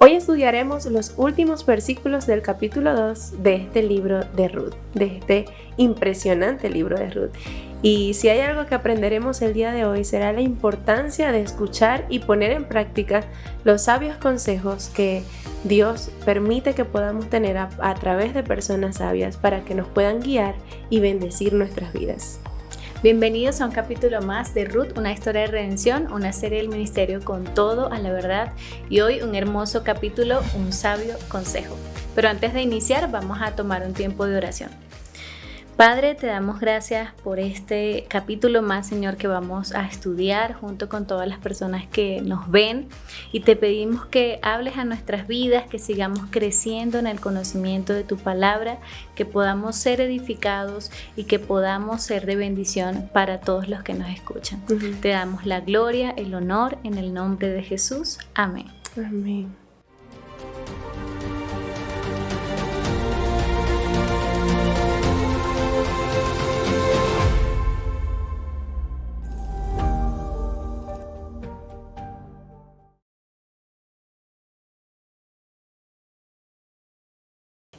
Hoy estudiaremos los últimos versículos del capítulo 2 de este libro de Ruth, de este impresionante libro de Ruth. Y si hay algo que aprenderemos el día de hoy será la importancia de escuchar y poner en práctica los sabios consejos que Dios permite que podamos tener a través de personas sabias para que nos puedan guiar y bendecir nuestras vidas. Bienvenidos a un capítulo más de Ruth, una historia de redención, una serie del ministerio con todo a la verdad, y hoy un hermoso capítulo, un sabio consejo. Pero antes de iniciar vamos a tomar un tiempo de oración. Padre, te damos gracias por este capítulo más, Señor, que vamos a estudiar junto con todas las personas que nos ven, y te pedimos que hables a nuestras vidas, que sigamos creciendo en el conocimiento de tu palabra, que podamos ser edificados y que podamos ser de bendición para todos los que nos escuchan. Te damos la gloria, el honor en el nombre de Jesús. Amén. Amén.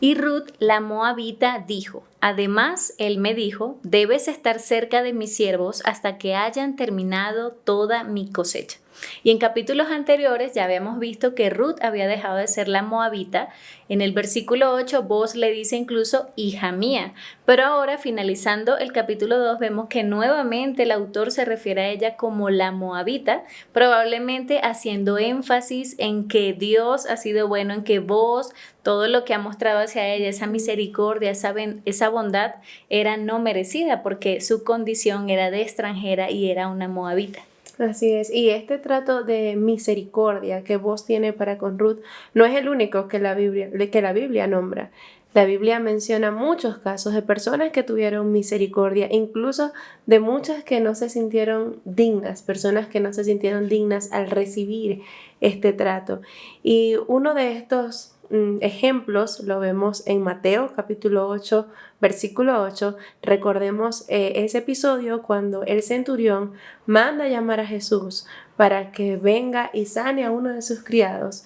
Y Ruth, la moabita, dijo: además, él me dijo, debes estar cerca de mis siervos hasta que hayan terminado toda mi cosecha. Y en capítulos anteriores ya habíamos visto que Ruth había dejado de ser la moabita. En el versículo 8, Boaz le dice incluso hija mía. Pero ahora, finalizando el capítulo 2, vemos que nuevamente el autor se refiere a ella como la moabita, probablemente haciendo énfasis en que Dios ha sido bueno, en que Boaz, todo lo que ha mostrado hacia ella, esa misericordia, esa bondad, era no merecida porque su condición era de extranjera y era una moabita. Así es, y este trato de misericordia que Boaz tiene para con Ruth no es el único que la Biblia nombra. La Biblia menciona muchos casos de personas que tuvieron misericordia, incluso de muchas que no se sintieron dignas, personas que no se sintieron dignas al recibir este trato. Y uno de estos ejemplos lo vemos en Mateo capítulo 8, versículo 8. Recordemos ese episodio cuando el centurión manda llamar a Jesús para que venga y sane a uno de sus criados.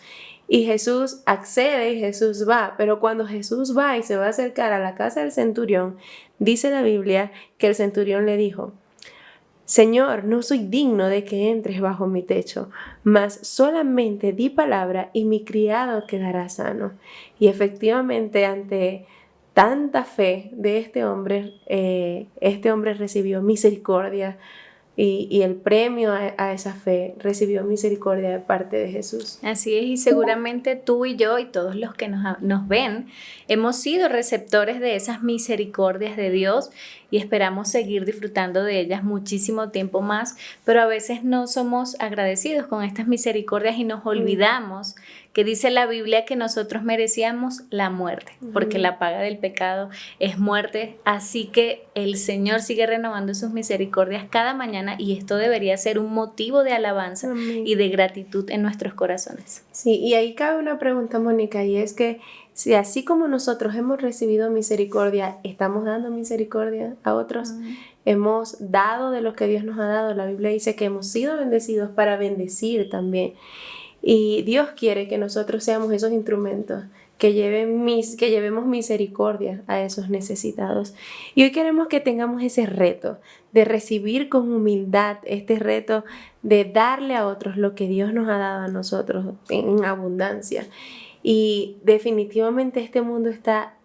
Y Jesús accede y Jesús va, pero cuando Jesús va y se va a acercar a la casa del centurión, dice la Biblia que el centurión le dijo: Señor, no soy digno de que entres bajo mi techo, mas solamente di palabra y mi criado quedará sano. Y efectivamente, ante tanta fe de este hombre recibió misericordia y el premio a esa fe recibió misericordia de parte de Jesús. Así es, y seguramente tú y yo y todos los que nos ven hemos sido receptores de esas misericordias de Dios y esperamos seguir disfrutando de ellas muchísimo tiempo más, pero a veces no somos agradecidos con estas misericordias y nos olvidamos que dice la Biblia que nosotros merecíamos la muerte, porque la paga del pecado es muerte. Así que el Señor sigue renovando sus misericordias cada mañana y esto debería ser un motivo de alabanza y de gratitud en nuestros corazones. Sí, y ahí cabe una pregunta, Mónica, y es que si así como nosotros hemos recibido misericordia, ¿estamos dando misericordia a otros? Hemos dado de lo que Dios nos ha dado. La Biblia dice que hemos sido bendecidos para bendecir también. Y Dios quiere que nosotros seamos esos instrumentos que llevemos misericordia a esos necesitados. Y hoy queremos que tengamos ese reto de recibir con humildad, este reto de darle a otros lo que Dios nos ha dado a nosotros en abundancia. Y definitivamente este mundo está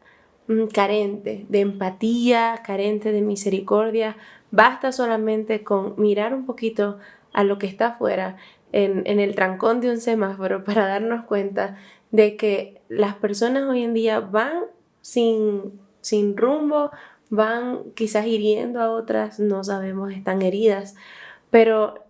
carente de empatía, carente de misericordia. Basta solamente con mirar un poquito a lo que está afuera, en el trancón de un semáforo, para darnos cuenta de que las personas hoy en día van sin rumbo, van quizás hiriendo a otras, no sabemos, están heridas, pero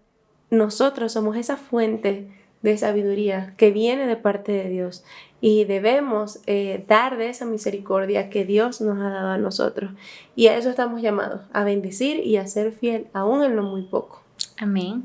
nosotros somos esa fuente de sabiduría que viene de parte de Dios y debemos dar de esa misericordia que Dios nos ha dado a nosotros, y a eso estamos llamados, a bendecir y a ser fiel aún en lo muy poco. Amén.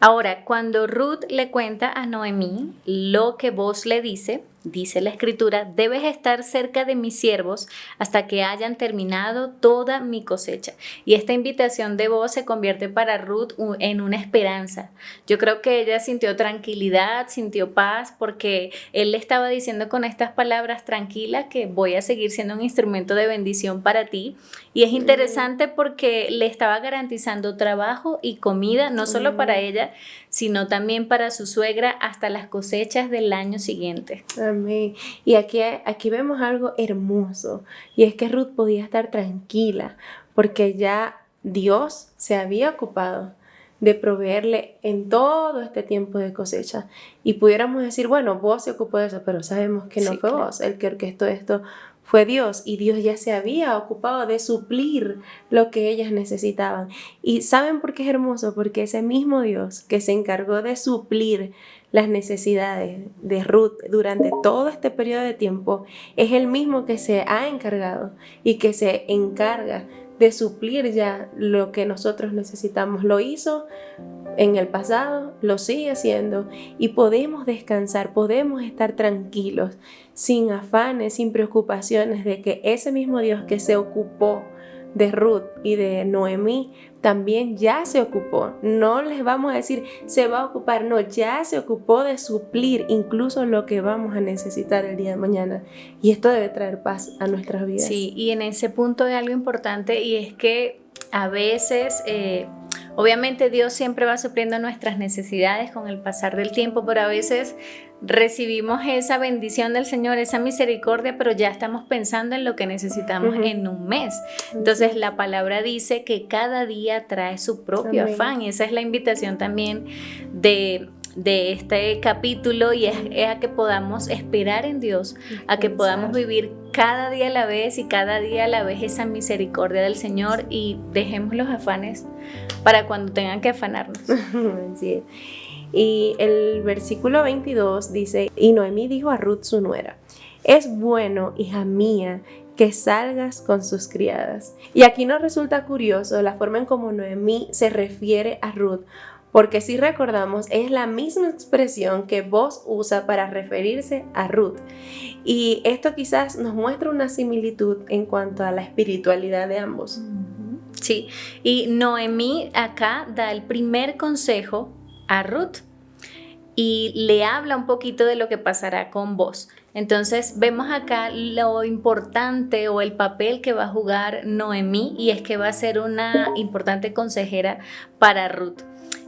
Ahora, cuando Ruth le cuenta a Noemí lo que Boaz le dice, dice la escritura, debes estar cerca de mis siervos hasta que hayan terminado toda mi cosecha. Y esta invitación de Booz se convierte para Ruth en una esperanza. Yo creo que ella sintió tranquilidad, sintió paz, porque él le estaba diciendo con estas palabras: tranquila, que voy a seguir siendo un instrumento de bendición para ti. Y es interesante porque le estaba garantizando trabajo y comida, no solo para ella, sino también para su suegra hasta las cosechas del año siguiente. Amén. Y aquí vemos algo hermoso, y es que Ruth podía estar tranquila porque ya Dios se había ocupado de proveerle en todo este tiempo de cosecha. Y pudiéramos decir, bueno, Booz se ocupó de eso, pero sabemos que no Sí, fue claro. Booz el que orquestó esto, fue Dios, y Dios ya se había ocupado de suplir lo que ellas necesitaban. ¿Y saben por qué es hermoso? Porque ese mismo Dios que se encargó de suplir las necesidades de Ruth durante todo este periodo de tiempo es el mismo que se ha encargado y que se encarga de suplir ya lo que nosotros necesitamos. Lo hizo en el pasado, lo sigue haciendo, y podemos descansar, podemos estar tranquilos, sin afanes, sin preocupaciones, de que ese mismo Dios que se ocupó de Ruth y de Noemí también ya se ocupó. No les vamos a decir se va a ocupar, no, ya se ocupó de suplir incluso lo que vamos a necesitar el día de mañana, y esto debe traer paz a nuestras vidas. Sí, y en ese punto hay algo importante, y es que a veces, obviamente Dios siempre va supliendo nuestras necesidades con el pasar del tiempo, pero a veces recibimos esa bendición del Señor, esa misericordia, pero ya estamos pensando en lo que necesitamos en un mes. Entonces la palabra dice que cada día trae su propio afán, y esa es la invitación también de este capítulo, y es a que podamos esperar en Dios, a que podamos vivir cada día a la vez, y cada día a la vez esa misericordia del Señor, y dejemos los afanes para cuando tengan que afanarnos. Así es. Y el versículo 22 dice: y Noemí dijo a Ruth su nuera: es bueno, hija mía, que salgas con sus criadas. Y aquí nos resulta curioso la forma en cómo Noemí se refiere a Ruth, porque si recordamos es la misma expresión que Booz usa para referirse a Ruth. Y esto quizás nos muestra una similitud en cuanto a la espiritualidad de ambos. Sí, y Noemí acá da el primer consejo a Ruth y le habla un poquito de lo que pasará con Booz. Entonces vemos acá lo importante o el papel que va a jugar Noemí, y es que va a ser una importante consejera para Ruth.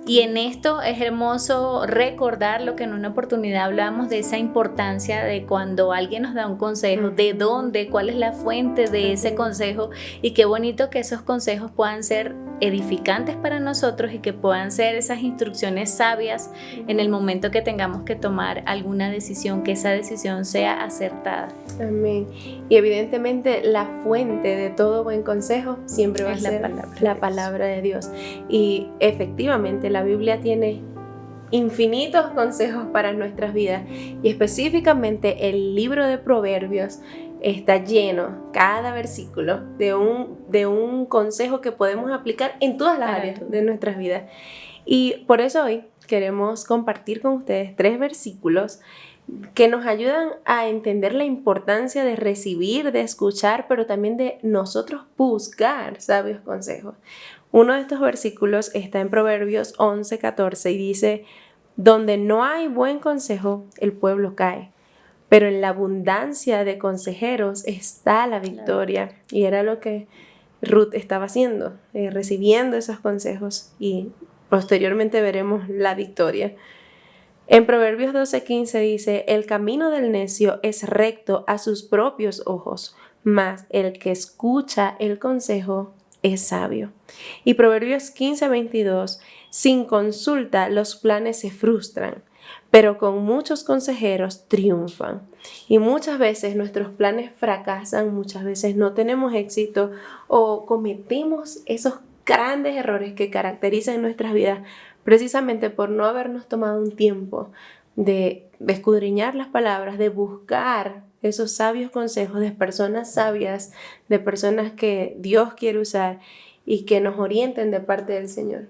Y en esto es hermoso recordar lo que en una oportunidad hablamos, de esa importancia de cuando alguien nos da un consejo, de dónde, cuál es la fuente de ese consejo, y qué bonito que esos consejos puedan ser edificantes para nosotros y que puedan ser esas instrucciones sabias en el momento que tengamos que tomar alguna decisión, que esa decisión sea acertada. Amén. Y evidentemente la fuente de todo buen consejo siempre va a ser la palabra de Dios. Y efectivamente la Biblia tiene infinitos consejos para nuestras vidas, y específicamente el libro de Proverbios está lleno, cada versículo, de un consejo que podemos aplicar en todas las áreas de nuestras vidas. Y por eso hoy queremos compartir con ustedes 3 versículos que nos ayudan a entender la importancia de recibir, de escuchar, pero también de nosotros buscar sabios consejos. Uno de estos versículos está en Proverbios 11:14 y dice: donde no hay buen consejo, el pueblo cae, pero en la abundancia de consejeros está la victoria. Y era lo que Ruth estaba haciendo, recibiendo esos consejos, y posteriormente veremos la victoria. En Proverbios 12:15 dice: el camino del necio es recto a sus propios ojos, mas el que escucha el consejo es sabio. Y Proverbios 15:22: sin consulta los planes se frustran, pero con muchos consejeros triunfan. Y muchas veces nuestros planes fracasan, muchas veces no tenemos éxito o cometimos esos grandes errores que caracterizan nuestras vidas, precisamente por no habernos tomado un tiempo de escudriñar las palabras, de buscar esos sabios consejos de personas sabias, de personas que Dios quiere usar y que nos orienten de parte del Señor.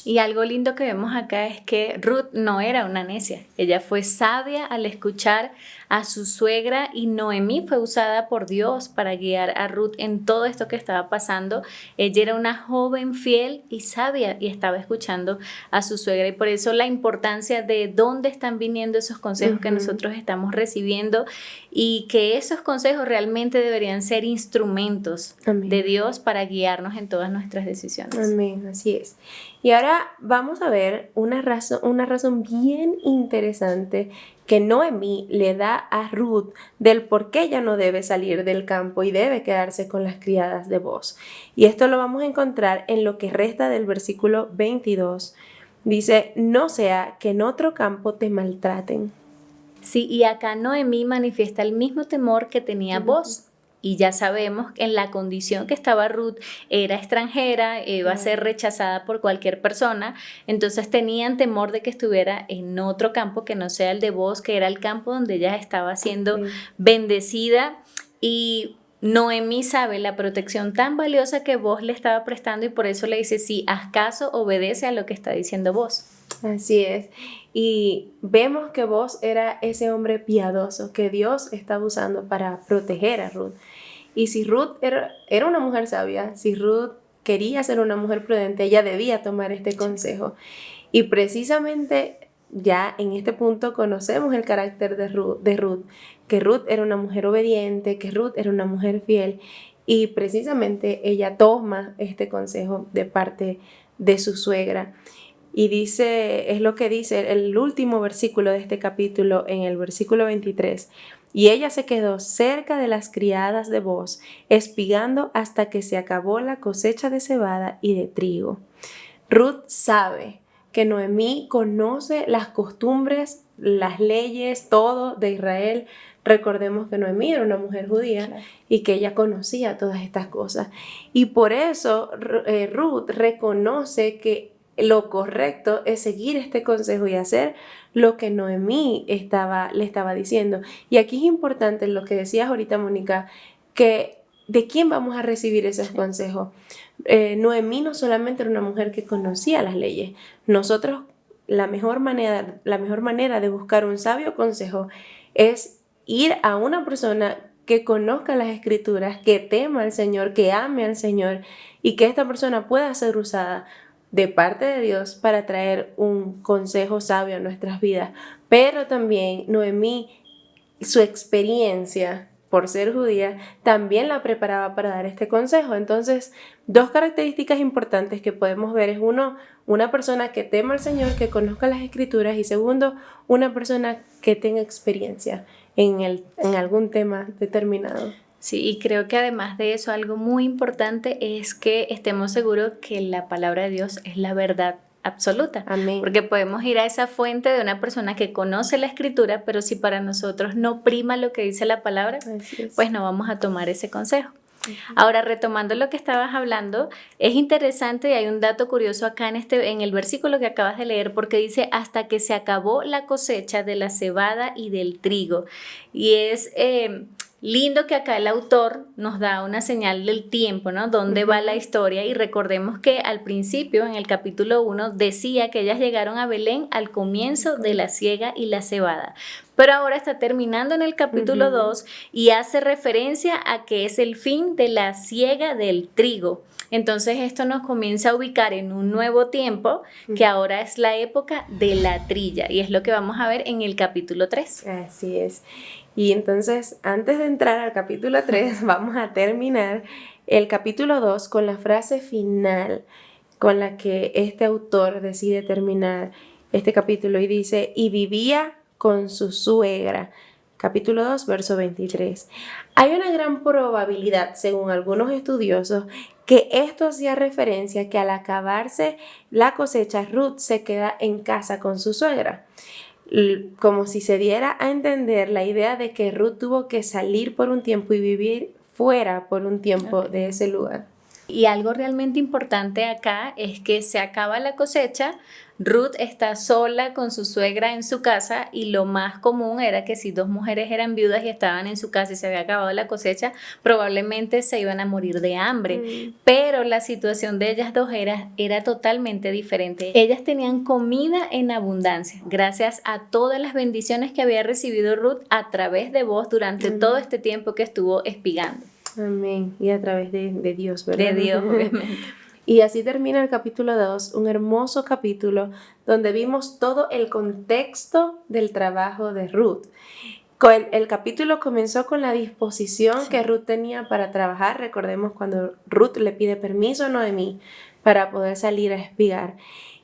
Y algo lindo que vemos acá es que Ruth no era una necia, ella fue sabia al escuchar a su suegra y Noemí fue usada por Dios para guiar a Ruth en todo esto que estaba pasando. Ella era una joven fiel y sabia y estaba escuchando a su suegra y por eso la importancia de dónde están viniendo esos consejos que nosotros estamos recibiendo y que esos consejos realmente deberían ser instrumentos Amén. de Dios para guiarnos en todas nuestras decisiones. Amén, así es. Y ahora vamos a ver una razón bien interesante que Noemí le da a Ruth del por qué ella no debe salir del campo y debe quedarse con las criadas de Booz. Y esto lo vamos a encontrar en lo que resta del versículo 22. Dice, no sea que en otro campo te maltraten. Sí, y acá Noemí manifiesta el mismo temor que tenía Booz. Y ya sabemos que en la condición que estaba Ruth, era extranjera, iba a ser rechazada por cualquier persona, entonces tenían temor de que estuviera en otro campo que no sea el de Booz, que era el campo donde ella estaba siendo bendecida. Y Noemí sabe la protección tan valiosa que Booz le estaba prestando y por eso le dice, sí, haz caso, obedece a lo que está diciendo Booz. Así es. Y vemos que Booz era ese hombre piadoso que Dios estaba usando para proteger a Ruth. Y si Ruth era una mujer sabia, si Ruth quería ser una mujer prudente, ella debía tomar este consejo. Y precisamente ya en este punto conocemos el carácter de Ruth, que Ruth era una mujer obediente, que Ruth era una mujer fiel. Y precisamente ella toma este consejo de parte de su suegra. Y dice, es lo que dice el último versículo de este capítulo, en el versículo 23. Y ella se quedó cerca de las criadas de Booz, espigando hasta que se acabó la cosecha de cebada y de trigo. Ruth sabe que Noemí conoce las costumbres, las leyes, todo de Israel. Recordemos que Noemí era una mujer judía, claro, y que ella conocía todas estas cosas. Y por eso Ruth reconoce que lo correcto es seguir este consejo y hacer lo que Noemí le estaba diciendo. Y aquí es importante lo que decías ahorita, Mónica, que ¿de quién vamos a recibir esos consejos? Noemí no solamente era una mujer que conocía las leyes. Nosotros, la mejor manera de buscar un sabio consejo es ir a una persona que conozca las escrituras, que tema al Señor, que ame al Señor y que esta persona pueda ser usada de parte de Dios para traer un consejo sabio a nuestras vidas. Pero también Noemí, su experiencia por ser judía, también la preparaba para dar este consejo. Entonces, dos características importantes que podemos ver es uno, una persona que tema al Señor, que conozca las escrituras, y segundo, una persona que tenga experiencia en algún tema determinado. Sí, y creo que además de eso, algo muy importante es que estemos seguros que la palabra de Dios es la verdad absoluta. Amén. Porque podemos ir a esa fuente de una persona que conoce la escritura, pero si para nosotros no prima lo que dice la palabra, pues no vamos a tomar ese consejo. Ahora, retomando lo que estabas hablando, es interesante y hay un dato curioso acá en el versículo que acabas de leer, porque dice hasta que se acabó la cosecha de la cebada y del trigo. Y es lindo que acá el autor nos da una señal del tiempo, ¿no? Dónde va la historia, y recordemos que al principio, en el capítulo 1, decía que ellas llegaron a Belén al comienzo de la siega y la cebada. Pero ahora está terminando en el capítulo 2 y hace referencia a que es el fin de la siega del trigo. Entonces esto nos comienza a ubicar en un nuevo tiempo, que ahora es la época de la trilla, y es lo que vamos a ver en el capítulo 3. Así es. Y entonces, antes de entrar al capítulo 3, vamos a terminar el capítulo 2 con la frase final con la que este autor decide terminar este capítulo, y dice, y vivía con su suegra. Capítulo 2, verso 23. Hay una gran probabilidad, según algunos estudiosos, que esto hacía referencia a que al acabarse la cosecha, Ruth se queda en casa con su suegra. Como si se diera a entender la idea de que Ruth tuvo que salir por un tiempo y vivir fuera por un tiempo de ese lugar. Y algo realmente importante acá es que se acaba la cosecha, Ruth está sola con su suegra en su casa y lo más común era que si dos mujeres eran viudas y estaban en su casa y se había acabado la cosecha, probablemente se iban a morir de hambre. Pero la situación de ellas dos era totalmente diferente. Ellas tenían comida en abundancia gracias a todas las bendiciones que había recibido Ruth a través de Booz durante todo este tiempo que estuvo espigando. Amén. Y a través de Dios, ¿verdad? De Dios, obviamente. Y así termina el capítulo 2, un hermoso capítulo donde vimos todo el contexto del trabajo de Ruth. El capítulo comenzó con la disposición que Ruth tenía para trabajar. Recordemos cuando Ruth le pide permiso a Noemí para poder salir a espigar.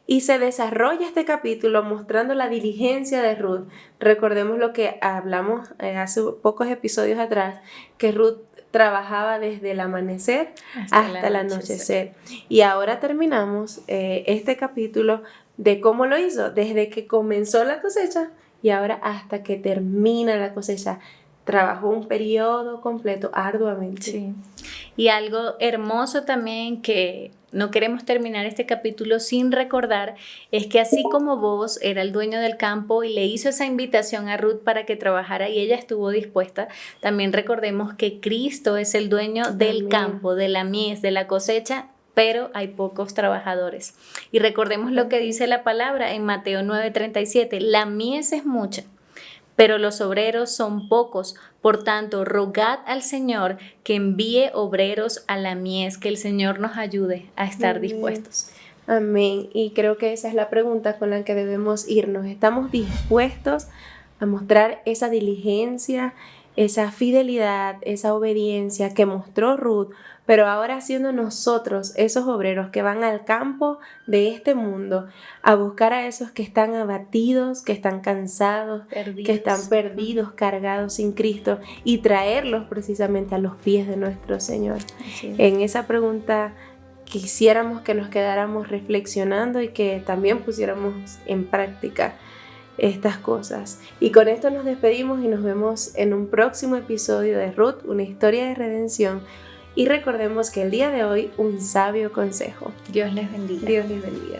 Y se desarrolla este capítulo mostrando la diligencia de Ruth. Recordemos lo que hablamos hace pocos episodios atrás, que Ruth trabajaba desde el amanecer hasta el anochecer. Y ahora terminamos este capítulo de cómo lo hizo, desde que comenzó la cosecha y ahora hasta que termina la cosecha. Trabajó un periodo completo arduamente. Sí. Y algo hermoso también que no queremos terminar este capítulo sin recordar es que así como Booz era el dueño del campo y le hizo esa invitación a Ruth para que trabajara y ella estuvo dispuesta, también recordemos que Cristo es el dueño del campo, de la mies, de la cosecha, pero hay pocos trabajadores. Y recordemos lo que dice la palabra en Mateo 9:37, la mies es mucha, pero los obreros son pocos. Por tanto, rogad al Señor que envíe obreros a la mies, que el Señor nos ayude a estar dispuestos. Amén. Y creo que esa es la pregunta con la que debemos irnos. ¿Estamos dispuestos a mostrar esa diligencia, esa fidelidad, esa obediencia que mostró Ruth, pero ahora siendo nosotros esos obreros que van al campo de este mundo a buscar a esos que están abatidos, que están cansados, que están perdidos, cargados sin Cristo y traerlos precisamente a los pies de nuestro Señor? En esa pregunta quisiéramos que nos quedáramos reflexionando y que también pusiéramos en práctica estas cosas. Y con esto nos despedimos y nos vemos en un próximo episodio de Ruth, una historia de redención. Y recordemos que el día de hoy, un sabio consejo. Dios les bendiga. Dios les bendiga.